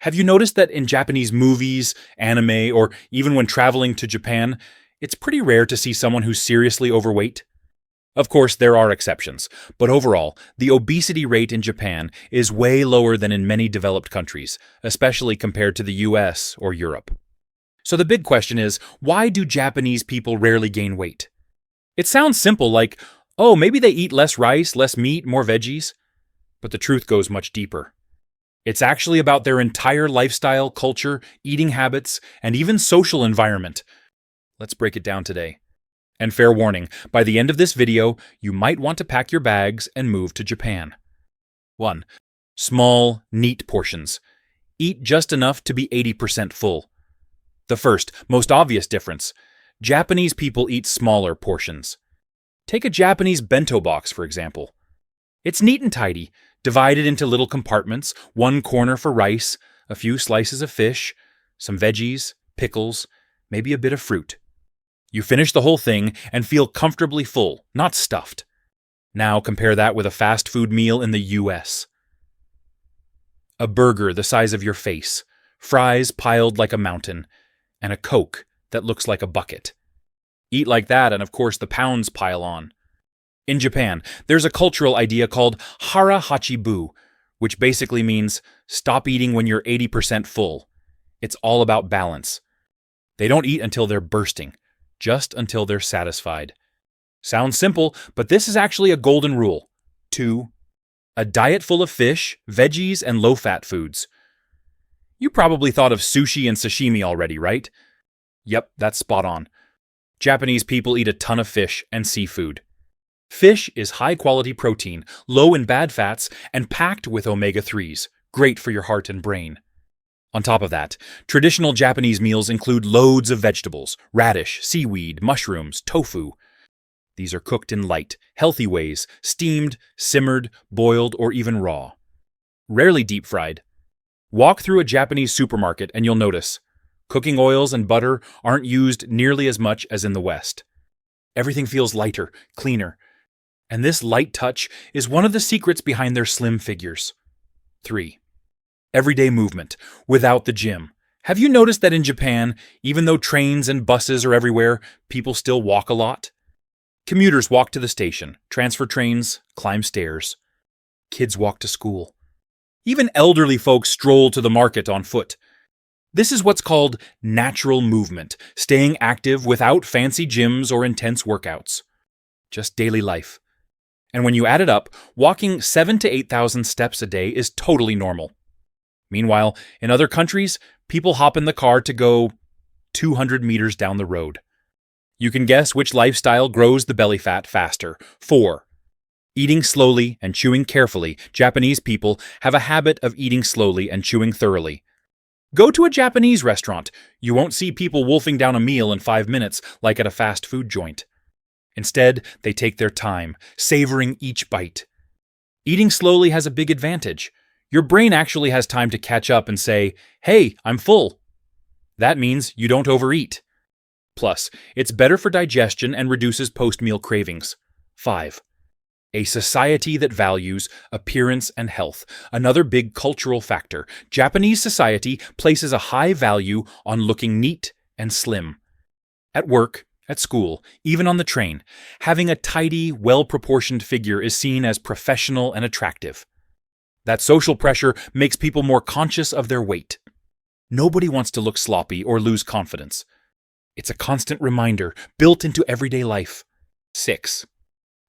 Have you noticed that in Japanese movies, anime, or even when traveling to Japan, it's pretty rare to see someone who's seriously overweight? Of course, there are exceptions, but overall, the obesity rate in Japan is way lower than in many developed countries, especially compared to the US or Europe. So the big question is, why do Japanese people rarely gain weight? It sounds simple, like, oh, maybe they eat less rice, less meat, more veggies. But the truth goes much deeper. It's actually about their entire lifestyle, culture, eating habits, and even social environment. Let's break it down today. And fair warning, by the end of this video, you might want to pack your bags and move to Japan. 1. Small, neat portions. Eat just enough to be 80% full. The first, most obvious difference. Japanese people eat smaller portions. Take a Japanese bento box, for example. It's neat and tidy, divided into little compartments, one corner for rice, a few slices of fish, some veggies, pickles, maybe a bit of fruit. You finish the whole thing and feel comfortably full, not stuffed. Now compare that with a fast food meal in the US. A burger the size of your face, fries piled like a mountain, and a Coke that looks like a bucket. Eat like that and of course the pounds pile on. In Japan, there's a cultural idea called Hara Hachi, which basically means stop eating when you're 80% full. It's all about balance. They don't eat until they're bursting, just until they're satisfied. Sounds simple, but this is actually a golden rule. 2. A diet full of fish, veggies, and low-fat foods. You probably thought of sushi and sashimi already, right? Yep, that's spot on. Japanese people eat a ton of fish and seafood. Fish is high-quality protein, low in bad fats, and packed with omega-3s, great for your heart and brain. On top of that, traditional Japanese meals include loads of vegetables, radish, seaweed, mushrooms, tofu. These are cooked in light, healthy ways, steamed, simmered, boiled, or even raw. Rarely deep-fried. Walk through a Japanese supermarket and you'll notice cooking oils and butter aren't used nearly as much as in the West. Everything feels lighter, cleaner. And this light touch is one of the secrets behind their slim figures. 3. Everyday movement, without the gym. Have you noticed that in Japan, even though trains and buses are everywhere, people still walk a lot? Commuters walk to the station, transfer trains, climb stairs. Kids walk to school. Even elderly folks stroll to the market on foot. This is what's called natural movement, staying active without fancy gyms or intense workouts. Just daily life. And when you add it up, walking 7,000 to 8,000 steps a day is totally normal. Meanwhile, in other countries, people hop in the car to go 200 meters down the road. You can guess which lifestyle grows the belly fat faster. 4. Eating slowly and chewing carefully. Japanese people have a habit of eating slowly and chewing thoroughly. Go to a Japanese restaurant. You won't see people wolfing down a meal in 5 minutes like at a fast food joint. Instead, they take their time, savoring each bite. Eating slowly has a big advantage. Your brain actually has time to catch up and say, "Hey, I'm full." That means you don't overeat. Plus, it's better for digestion and reduces post-meal cravings. 5. A society that values appearance and health. Another big cultural factor. Japanese society places a high value on looking neat and slim. At work, at school, even on the train, having a tidy, well-proportioned figure is seen as professional and attractive. That social pressure makes people more conscious of their weight. Nobody wants to look sloppy or lose confidence. It's a constant reminder built into everyday life. 6.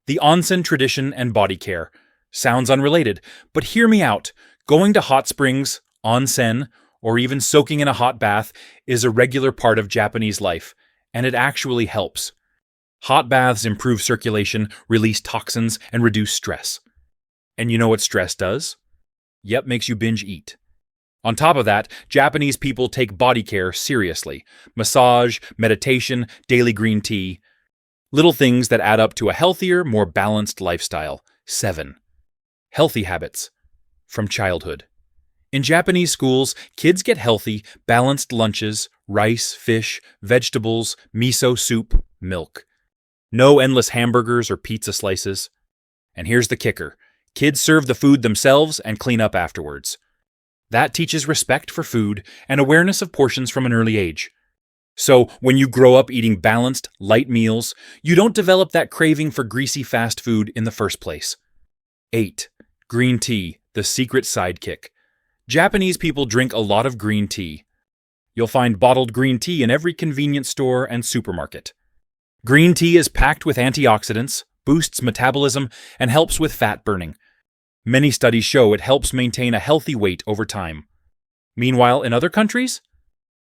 The onsen tradition and body care. Sounds unrelated, but hear me out. Going to hot springs, onsen, or even soaking in a hot bath is a regular part of Japanese life, and it actually helps. Hot baths improve circulation, release toxins, and reduce stress. And you know what stress does? Yep, makes you binge eat. On top of that, Japanese people take body care seriously. Massage, meditation, daily green tea. Little things that add up to a healthier, more balanced lifestyle. 7. Healthy habits. From childhood. In Japanese schools, kids get healthy, balanced lunches, rice, fish, vegetables, miso soup, milk. No endless hamburgers or pizza slices. And here's the kicker. Kids serve the food themselves and clean up afterwards. That teaches respect for food and awareness of portions from an early age. So, when you grow up eating balanced, light meals, you don't develop that craving for greasy fast food in the first place. 8. Green tea, the secret sidekick. Japanese people drink a lot of green tea. You'll find bottled green tea in every convenience store and supermarket. Green tea is packed with antioxidants, boosts metabolism, and helps with fat burning. Many studies show it helps maintain a healthy weight over time. Meanwhile, in other countries,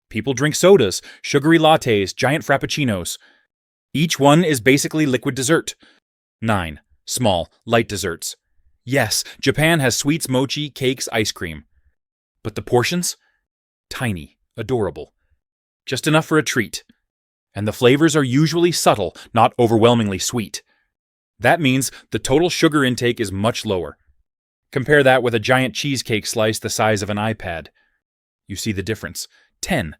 people drink sodas, sugary lattes, giant frappuccinos. Each one is basically liquid dessert. 9. Small, light desserts. Yes, Japan has sweets, mochi, cakes, ice cream. But the portions? Tiny, adorable. Just enough for a treat. And the flavors are usually subtle, not overwhelmingly sweet. That means the total sugar intake is much lower. Compare that with a giant cheesecake slice the size of an iPad. You see the difference. 10.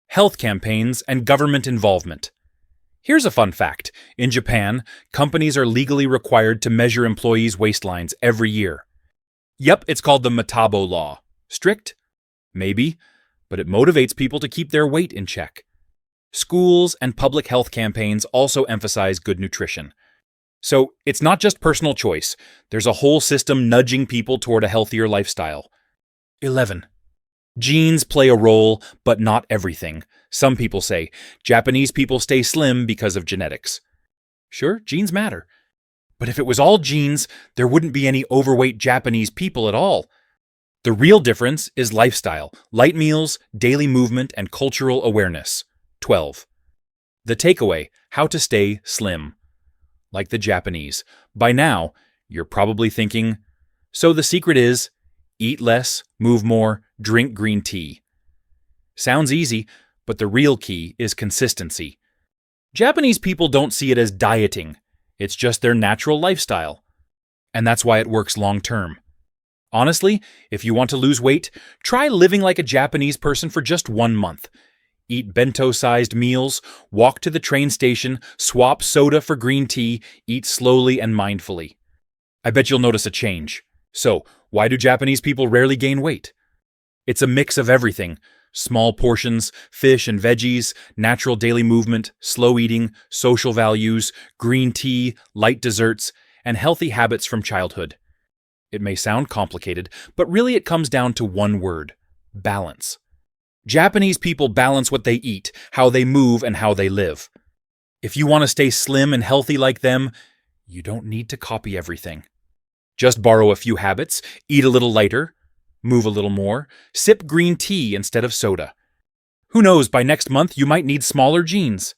Health campaigns and government involvement. Here's a fun fact. In Japan, companies are legally required to measure employees' waistlines every year. Yep, it's called the Metabo Law. Strict? Maybe, but it motivates people to keep their weight in check. Schools and public health campaigns also emphasize good nutrition. So, it's not just personal choice. There's a whole system nudging people toward a healthier lifestyle. 11. Genes play a role, but not everything. Some people say Japanese people stay slim because of genetics. Sure, genes matter. But if it was all genes, there wouldn't be any overweight Japanese people at all. The real difference is lifestyle, light meals, daily movement, and cultural awareness. 12. The takeaway: how to stay slim. Like the Japanese. By now, you're probably thinking, so the secret is, eat less, move more, drink green tea. Sounds easy, but the real key is consistency. Japanese people don't see it as dieting. It's just their natural lifestyle. And that's why it works long term. Honestly, if you want to lose weight, try living like a Japanese person for just 1 month. Eat bento-sized meals, walk to the train station, swap soda for green tea, eat slowly and mindfully. I bet you'll notice a change. So, why do Japanese people rarely gain weight? It's a mix of everything. Small portions, fish and veggies, natural daily movement, slow eating, social values, green tea, light desserts, and healthy habits from childhood. It may sound complicated, but really it comes down to one word: balance. Japanese people balance what they eat, how they move, and how they live. If you want to stay slim and healthy like them, you don't need to copy everything. Just borrow a few habits, eat a little lighter, move a little more, sip green tea instead of soda. Who knows, by next month you might need smaller jeans.